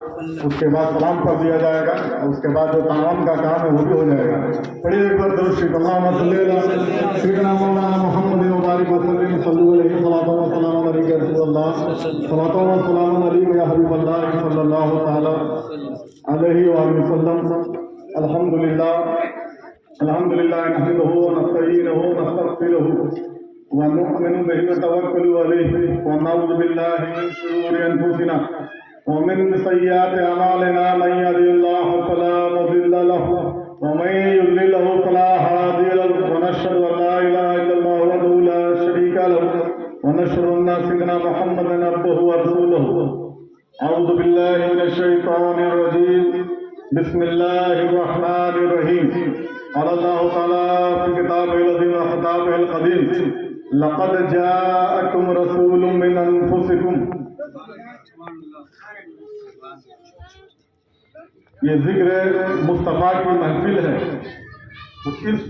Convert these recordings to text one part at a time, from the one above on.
اس کے بعد سلام پڑھ دیا جائے گا، اس کے بعد جو تعاون کا کام ہے وہ بھی ہو جائے گا۔ پڑھیے ایک بار درود شریف، اللہم صلی علی سیدنا مولانا محمد مبارک وسلم، صلو علیہ صلاۃ و سلام علیک یا رسول اللہ، صلاۃ و سلام علیک یا حبیب اللہ صلی اللہ تعالی علیہ وآلہ وسلم۔ الحمدللہ نحمدہ ونستعینہ ونستغفرہ ونؤمن به ونتوکل علیہ ونعوذ باللہ من شرور انفسنا ومن سیئات اعمالنا، من یهده الله فلا مضل له ومن یضلل فلا هادی له، ونشهد ان لا اله الا الله وحده لا شریک له، ونشهد ان سیدنا محمدا عبده ورسوله۔ اعوذ باللہ من الشیطان الرجیم، بسم اللہ الرحمن الرحیم۔ قال اللہ تعالی فی کتابہ العظیم وخطابہ القدیم، لقد جاءکم رسول من انفسکم۔ یہ ذکر مصطفیٰ کی محفل ہے۔ اس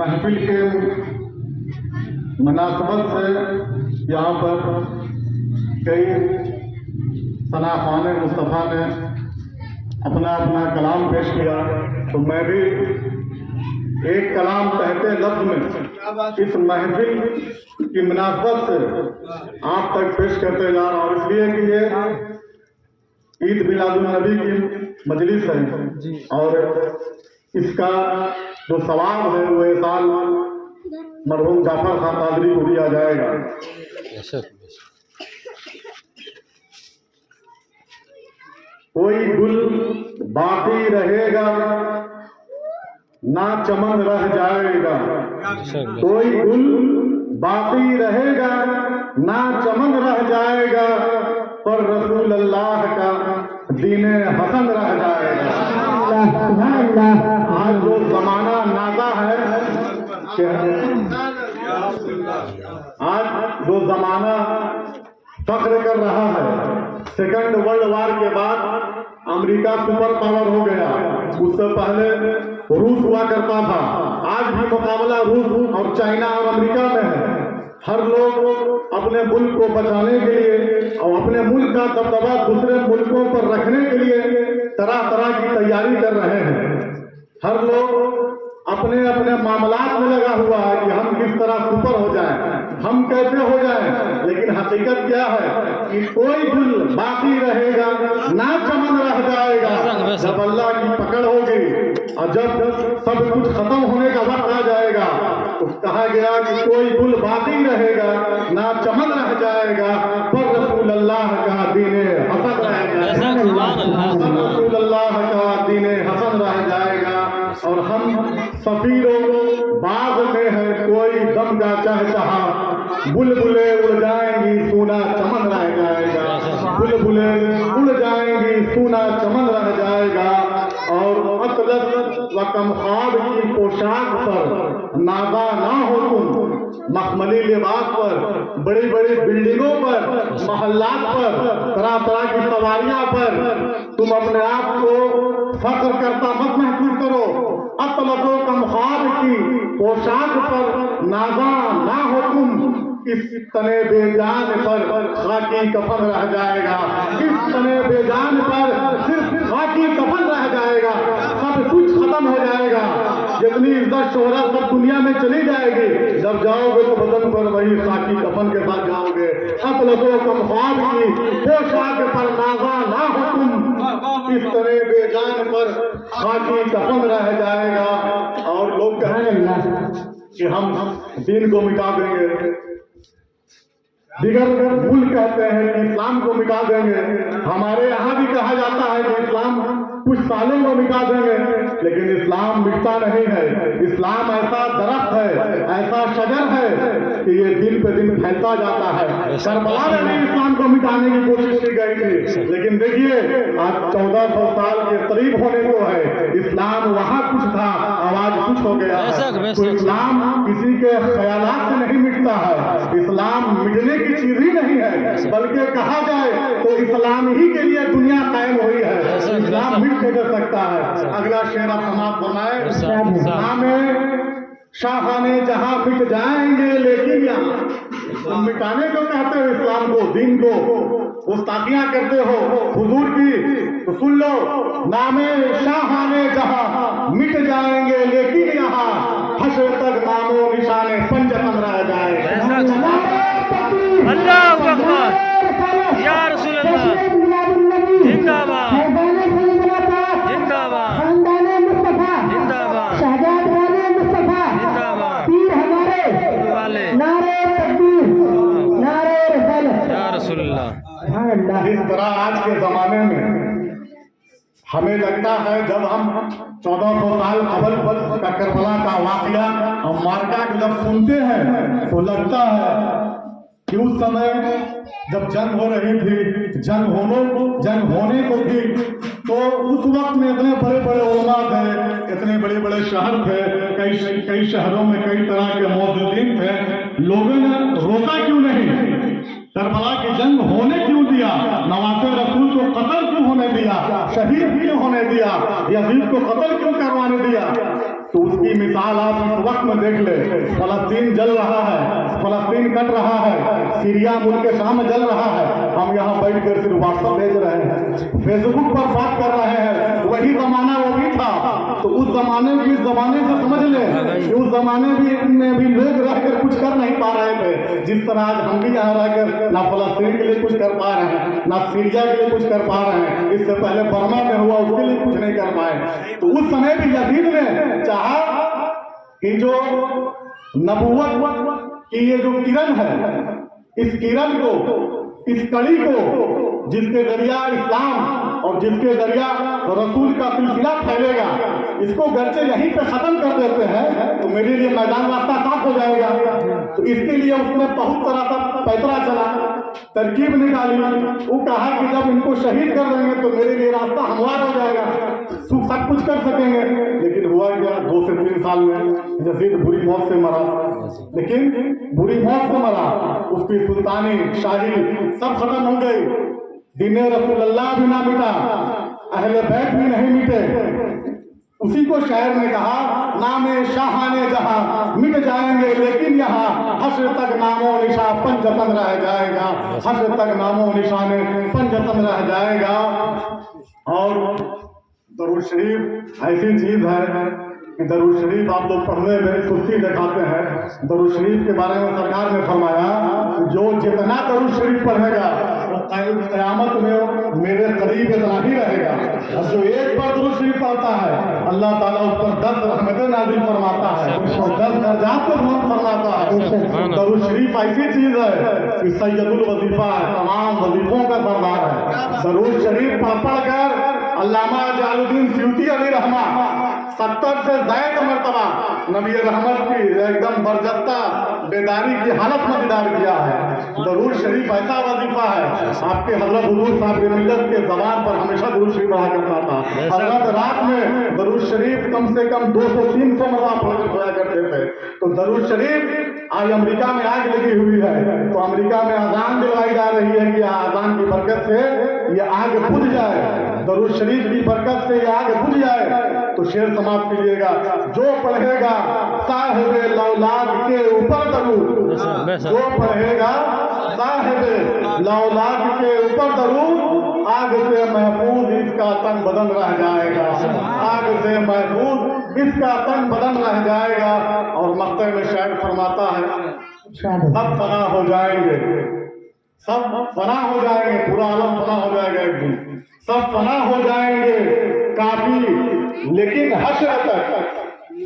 محفل کے مناسبت سے یہاں پر کئی ثناء مصطفیٰ نے اپنا کلام پیش کیا، تو میں بھی ایک کلام تحت لفظ میں اس محفل کی مناسبت سے آپ تک پیش کرتے جا رہا ہوں، اس لیے کہ یہ عید میلاد النبی کی مجلس ہے اور اس کا جو ثواب ہے وہ اس سال مرحوم جعفر خان قادری کو دیا جائے گا۔ کوئی گل باقی رہے گا نہ چمن رہ جائے گا، کوئی گل باقی رہے گا نہ چمن رہ جائے گا، پر رسول اللہ کا دین حسن رہ جائے گا۔ آج جو زمانہ نازا ہے کہ آج جو زمانہ فخر کر رہا ہے، سیکنڈ ورلڈ وار کے بعد امریکہ سپر پاور ہو گیا، اس سے پہلے روس ہوا کرتا تھا، آج بھی مقابلہ روس اور چائنا اور امریکہ میں ہے۔ ہر لوگ اپنے ملک کو بچانے کے لیے اور اپنے ملک کا دبدبہ دوسرے ملکوں پر رکھنے کے لیے طرح طرح کی تیاری کر رہے ہیں۔ ہر لوگ اپنے معاملات میں لگا ہوا ہے کہ ہم کس طرح سپر ہو جائیں، ہم کیسے ہو جائیں، لیکن حقیقت کیا ہے کہ کوئی گل باقی رہے گا نہ چمن رہ جائے گا۔ جب اللہ کی پکڑ ہوگی اور جب سب کچھ ختم ہونے کا وقت آ جائے گا تو کہا گیا کہ کوئی گل باقی رہے گا نہ چمن رہ جائے گا، پر رسول اللہ کا دین حسن رہ جائے گا، رسول اللہ کا دین حسن رہ جائے گا۔ اور ہم سفیروں باغ میں ہے کوئی دم کا چہچہا، بلبلیں اڑ جائیں گی سونا چمن رہ جائے گا، بلبلیں اڑ جائیں گی سونا چمن رہ جائے گا۔ اور اطلس و کمخواب کی پوشاک پر نازا نہ ہو تم، مخملی لباس پر، بڑی بڑی بلڈنگوں پر، محلات پر، طرح طرح کی سواریاں پر تم اپنے آپ کو فخر کرتا مت محسوس کرو۔ اطلس و کمخواب کی پوشاک پر نازا نہ ہو تم، اس تنے بے جان پر خاکی کفن رہ جائے گا، اس تنے بے جان پر صرف خاکی کفن رہ جائے گا، سب کچھ ختم ہو جائے گا، جتنی عزت شہرت سب دنیا میں چلی جائے گی، جب جاؤ گے تو بدن پر وہی خاکی کفن کے ساتھ جاؤ گے۔ اطلس و کمخواب کی پوشاک پر نازا نہ ہو تم، اس طرح بے جان پر خاکی کفن رہ جائے گا۔ اور لوگ کہیں گے کہ ہم دین کو مٹا دیں گے، دیگر ملک کہتے ہیں کہ اسلام کو مٹا دیں گے، ہمارے یہاں بھی کہا جاتا ہے کہ اسلام کچھ سالوں کو مٹا دیں گے، لیکن اسلام مٹتا نہیں ہے۔ اسلام ایسا درخت ہے، ایسا شجر ہے کہ یہ دن پہ دن پھیلتا جاتا ہے۔ کربلا میں بھی اسلام کو مٹانے کی کوشش کی گئی تھی، لیکن دیکھیے آج 1400 سال کے قریب ہونے کو ہے، اسلام وہاں کچھ تھا، آواز کچھ ہو گیا ہے۔ تو اسلام کسی کے خیالات سے نہیں مٹتا ہے، اسلام مٹنے کی چیز ہی نہیں ہے، بلکہ کہا جائے تو اسلام ہی کے لیے دنیا قائم ہوئی ہے، اسلام مٹ کے کر سکتا ہے۔ اگلا شعر آپ سماعت فرمائے، اسلام شاہانے جہاں مٹ جائیں گے لیکن یہاں، تم مٹانے کو کہتے ہو اسلام کو، دین کو، गुस्ताखियां करते हो हुजूर की, तो सुन लो, नामे शाहाने जहां मिट जाएंगे लेकिन यहाँ हश्र तक नामो निशाने पंजतन रह जाएगा। अल्लाहु अकबर, या रसूल अल्लाह, जिंदाबाद जिंदाबाद जिंदाबाद जिंदाबाद वाले या रसूल अल्लाह। इस तरह आज के जमाने में हमें लगता है, जब हम 1400 साल कबल का करबला का वाकया और मार्का को जब सुनते हैं तो लगता है कि उस समय जब जंग हो रही थी, जंग होने को थी, तो उस वक्त में इतने बड़े बड़े उलमा थे, इतने बड़े बड़े शहर थे, कई शहरों में कई तरह के मौजूदीन थे। लोगों ने रोका क्यों नहीं? करबला की जंग होने क्यों दिया? नवासे रसूल को कत्ल क्यों होने दिया? शहीद क्यों होने दिया? यजीद को कत्ल क्यों करवाने दिया? तो उसकी मिसाल आप इस वक्त में देख ले। फलस्तीन जल रहा है, फलस्तीन कट रहा है, सीरिया मुल्क शाम जल रहा है, हम यहाँ बैठ कर सिर्फ व्हाट्सएप भेज रहे हैं, फेसबुक पर बात कर रहे हैं। वही जमाना वो भी था, तो उस जमाने में, इस जमाने से समझ ले कि उस जमाने में भी लोग रहकर कुछ कर नहीं पा रहे थे, जिस तरह आज हम भी यहाँ रहकर ना फलस्तीन के लिए कुछ कर पा रहे हैं, ना सीरिया के लिए कुछ कर पा रहे हैं। इससे पहले बर्मा में हुआ, उसके लिए कुछ नहीं कर पाए। तो उस समय भी यजीद ने चाहा कि जो नबूवत की ये जो किरण है, इस किरण को, इस कड़ी को, जिसके जरिया इस्लाम और जिसके जरिया रसूल का सिलसिला फैलेगा, इसको गर्चे यहीं पे खत्म कर देते हैं तो मेरे लिए मैदान रास्ता साफ हो जाएगा। तो इसके लिए उसने बहुत तरह का पैतरा चला, तरकीब निकाली। वो कहा कि जब इनको शहीद कर देंगे तो मेरे लिए रास्ता हमवार हो जाएगा, सब कुछ कर सकेंगे। लेकिन हुआ क्या, 2 से 3 साल में यजीद बुरी मौत से मरा। लेकिन बुरी मौत से मरा, उसकी सुल्तानी शाही सब खत्म हो गई। दीने रसूलुल्लाह भी ना मिटा, अहले बैत भी नहीं मिटे। उसी को शायर ने कहा, नामे शाहाने जहां मिट जाएंगे लेकिन यहाँ हश्र तक नामो निशा पंजतन रह जाएगा, हश्र तक नामो निशाने पंजतन रह जाएगा। और दरूद शरीफ ऐसी चीज है कि दरूद शरीफ आप लोग पढ़ने में सुस्ती दिखाते हैं। दरूद शरीफ के बारे में सरकार ने फरमाया, जो जितना दरूद शरीफ पढ़ेगा वो क़यामत में मेरे करीब इतना ही रहेगा। और जो एक बार दरूद शरीफ पढ़ता है, अल्लाह ताला उस पर 10 रहमतें नाज़िल फरमाता है, और 10 दर्जात को बुलंद फरमाता है। दरूद शरीफ ऐसी चीज है कि सैयदुल वजीफा है, तमाम वजीफों का सरदार है। दरूद शरीफ पढ़ कर अल्लामा जलालुद्दीन सयूती अली रहमा 70 से ज़ायद मरतबा नबी रहमत की एकदम बरजस्ता बेदारी की हालत में दीदार किया है। दरूद शरीफ ऐसा वजीफा है, आपके हजरत हुजूर साहब के मिल्लत के ज़बान पर हमेशा दरूद शरीफ पढ़ा करता था। हजरत रात में दरूद शरीफ कम से कम 200-300 मरतबा पढ़ सोया करते थे। तो दरूद शरीफ आज अमेरिका में आग लगी हुई है, तो अमेरिका में अजान दिलवाई जा रही है कि अजान की बरकत से ये आग बुझ जाए, दरूद शरीफ की बरकत से ये आग बुझ जाए। तो शेर समाप्त कीजिएगा, जो पढ़ेगा साहिब लौलाद के ऊपर दरूद, जो पढ़ेगा साहिब लौलाद के ऊपर दरूद, आग से महफूज इसका तन बदन रह जाएगा, आग से महफूज इसका तन बदन रह जाएगा। और मक्ते में शायर फरमाता है, सब फना हो जाएंगे, सब फना हो जाएंगे, पूरा आलम फना हो जाएगा एक दिन, सब फना हो जाएंगे काफी लेकिन हश्र तक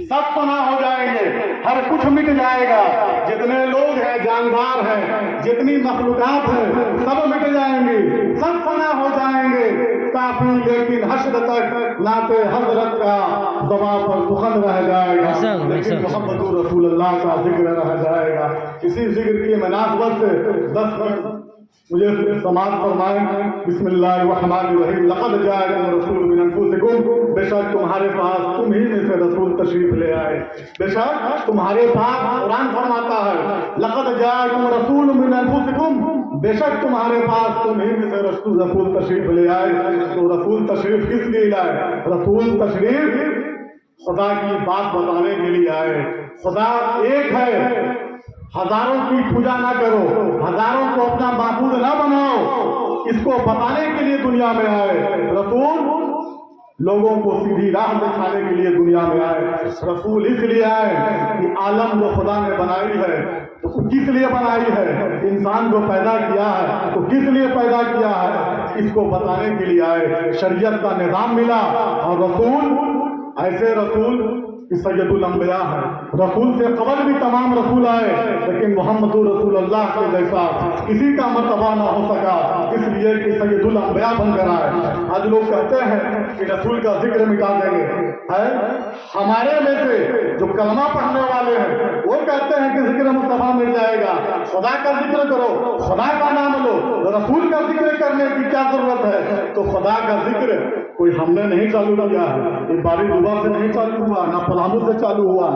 सब फना हो जाएंगे, हर कुछ मिट जाएगा। जितने लोग हैं, जानदार हैं, जितनी मखलूकात हैं, सब मिट जाएंगी, सब फना हो जाएंगे काफी लेकिन हश्र तक नाते हजरत का ज़बान पर सुखन रह जाएगा, लेकिन मोहम्मद रसूलुल्लाह का जिक्र रह जाएगा। इसी जिक्र की मुनासबत से 10 मिनट मुझे समाज फरमाएं। बिस्मिल्लाहिर्रहमानिर्रहीम। लक़द जाअकुम रसूलुम मिन अनफुसिकुम, बेशक तुम्हारे पास तुम ही में से रसूल तशरीफ ले आए, बेशक तुम्हारे पास कुरान फरमाता है, लक़द जाअकुम रसूलुम मिन अनफुसिकुम, बेशक तुम्हारे पास तुम ही में से रसूल तशरीफ ले आए। तो रसूल तशरीफ किस लिए लाए? रसूल तशरीफ खुदा की बात बताने के लिए आए। खुदा एक है, हजारों की पूजा ना करो, हजारों को अपना माबूद ना बनाओ, इसको बताने के लिए दुनिया में आए। रसूल लोगों को सीधी राह दिखाने के लिए दुनिया में आए। रसूल इसलिए आए कि आलम जो खुदा ने बनाई है तो किस लिए बनाई है, इंसान को पैदा किया है तो किस लिए पैदा किया है, इसको बताने के लिए आए। शरीयत का निज़ाम मिला और रसूल ऐसे रसूल कि सैयदुल अंबिया है। रसूल से कबल भी तमाम रसूल आए, लेकिन मोहम्मदुर रसूलुल्लाह के जैसा किसी का मर्तबा ना हो सका, इसलिए कि सैयदुल अंबिया बनकर आए। आज लोग कहते हैं कि रसूल का जिक्र मिटा देंगे, है हमारे में से जो कलमा पढ़ने वाले हैं वो कहते हैं कि जिक्र मुस्तफा मिल जाएगा। खुदा का जिक्र करो, खुदा का नाम लो, रसूल का जिक्र करने की क्या जरूरत है। तो खुदा का जिक्र कोई हमने नहीं चालू किया है, ये बारी दुआ से नहीं चालू हुआ, ना फलामू से चालू हुआ।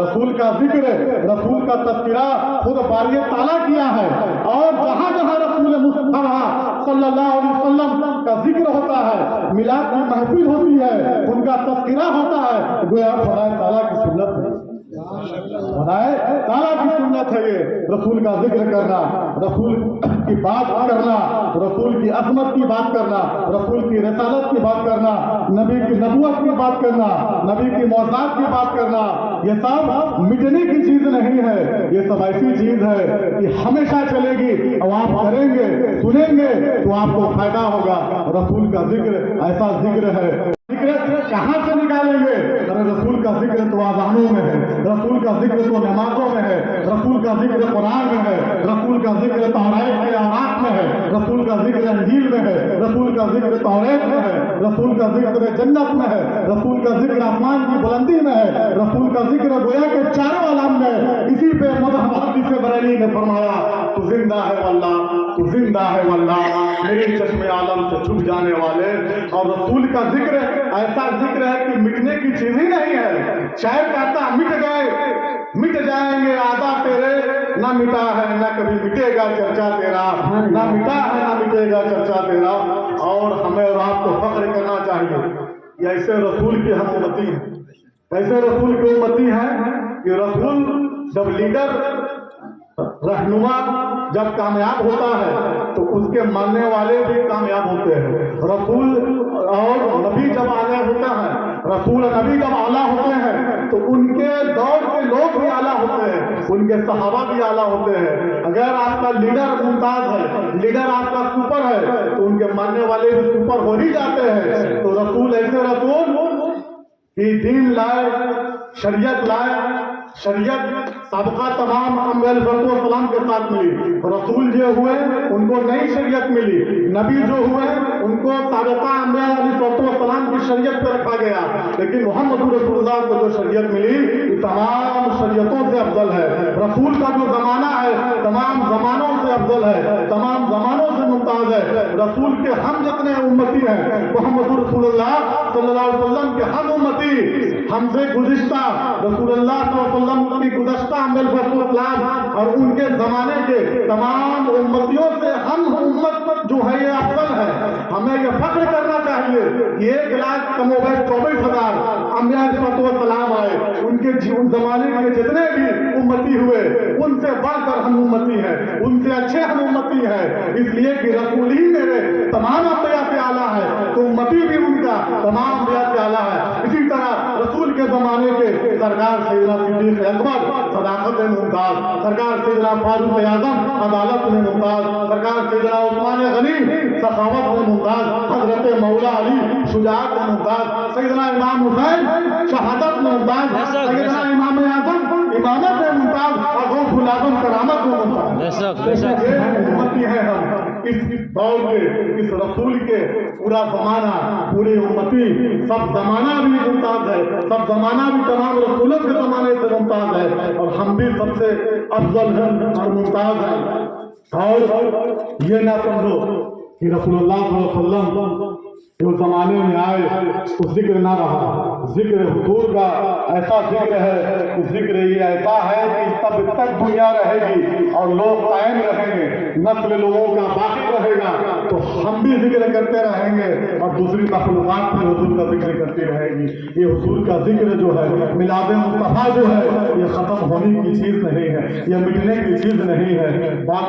रसूल का जिक्र, रसूल का तज़किरा खुद बारी ताला किया है। और जहाँ जहाँ रसूल मुस्तफा सल्लल्लाहु अलैहि वसल्लम का जिक्र होता है, मिलाद की महफिल होती है, उनका तज़किरा होता है, गोया खुदा ताला की सुन्नत है, खुदा ताला की सुन्नत है ये रसूल का जिक्र करना, रसूल की बात करना, रसूल की अज़मत की बात करना, रसूल की रिसालत की बात करना, नबी की नबूवत की बात करना, नबी की मौज़ात की बात करना। ये सब मिटने की चीज नहीं है, ये सब ऐसी चीज है कि हमेशा चलेगी और आप करेंगे सुनेंगे तो आपको फायदा होगा। रसूल का जिक्र ऐसा जिक्र है, जिक्र कहाँ से निकालेंगे? अरे रसूल का जिक्र तो आज़ानों में है, रसूल का जिक्र तो नमाजों में है, रसूल का जिक्र कुरान में है, रसूल का जिक्र तौरात के औरात में है, रसूल का जिक्र इंजील में है, रसूल का जिक्र तौरात में है, रसूल का जिक्र जन्नत में है, रसूल का जिक्र आसमान की बुलंदी में है, रसूल का जिक्र गोया के चारों आलम में है। इसी पे मुहम्मद से बरेली ने फरमाया, तू जिंदा है वल्लाह, तू जिंदा है वल्लाह, मेरे चश्मे आलम से छुप जाने वाले। और रसूल का जिक्र ऐसा जिक्र है कि मिटने की चीज ही नहीं है। शायद कहता मिट गए मिट जाएंगे आदा तेरे, ना मिटा है ना कभी मिटेगा चर्चा तेरा, ना मिटा है ना मिटेगा चर्चा तेरा। और हमें और आपको फख्र करना चाहिए, ये ऐसे रसूल की हम उम्मती हैं, ऐसे रसूल की उम्मती हैं कि रसूल जब लीडर रहनुमा जब कामयाब होता है तो उसके मानने वाले भी कामयाब होते हैं। रसूल और नबी जब आला होता है, रसूल नबी जब आला होते हैं तो उनके दौर के लोग भी आला होते हैं, उनके सहाबा भी आला होते हैं। अगर आपका लीडर मुमताज है, लीडर आपका सुपर है, तो उनके मानने वाले भी सुपर हो ही जाते हैं। तो रसूल ऐसे रसूल कि दीन लाए, शरीयत लाए, शरीयत सबका तमाम सलाम के साथ मिली। रसूल जो हुए उनको नई शरीयत मिली, नबी जो हुए उनको साबिका सलाम की शरीयत पे रखा गया। लेकिन मोहम्मद रसूलुल्लाह को जो शरीयत मिली तमाम शरीयतों से अफजल है। रसूल का जो जमाना है तमाम जमानों से अफजल है, तमाम जमानों से मुमताज है। रसूल के हम जितने उम्मती हैं, मोहम्मद रसूलुल्लाह सल्लल्लाहु अलैहि वसल्लम के हम उम्मती, हमसे गुज़िश्ता रसूलुल्लाह सल्लल्लाहु अलैहि वसल्लम की गुज़श्ता और उनके जमाने के तमाम उम्मतियों से हम उम्मत जो है ये अफजल है। हमें ये फख्र करना चाहिए कि 1,24,000 अंबिया-ए-सलाम आए, उनके जीवन जमाने के जितने भी उम्मती हुए उनसे बढ़कर हम उम्मती हैं, उनसे अच्छे हम उम्मती हैं। इसलिए कि रसूल ही मेरे तमाम अंबिया से आला है तो उम्मती भी उनका तमाम अंबिया से आला है। इसी तरह रसूल के जमाने के सरकार सैयदना सिद्दीक़ अकबर सदाकत में मुमताज, सरकार सैयदना फारूक आज़म अदालत में मुमताज, सरकार सैयदना उस्मान गनी सखावत में मुमताज, हजरत मौला अली शुजाअत में मुमताज, सैयदना इमाम हुसैन शहादत में मुमताज, सैयदना इमाम आज़म इमामत में मुमताज और गौसुल आज़म करामत में मुमताज। उम्मती हैं हम इस दौर के, इस रसूल के पूरा जमाना, पूरी उम्मती, सब जमाना भी मुमताज है, सब जमाना भी तमाम रसूलों के जमाने से मुमताज है और हम भी सबसे अफजल हैं और मुमताज हैं। और ये ना समझो कि रसूलुल्लाह सल्लल्लाहु अलैहि वसल्लम जो जमाने में आए तो जिक्र ना रहा। जिक्र हुजूर का ऐसा जिक्र है कि जिक्र ये ऐसा है कि तब तक दुनिया रहेगी और लोग कायम रहेंगे, नस्ल लोगों का बाकी रहेगा, तो हम भी जिक्र करते रहेंगे और दूसरी मखलूक़ात भी हुजूर का जिक्र करती रहेगी। ये हुजूर का जिक्र जो है, मिलाद मुस्तफा जो है, ये ख़त्म होने की चीज़ नहीं है, ये मिटने की चीज़ नहीं है। बात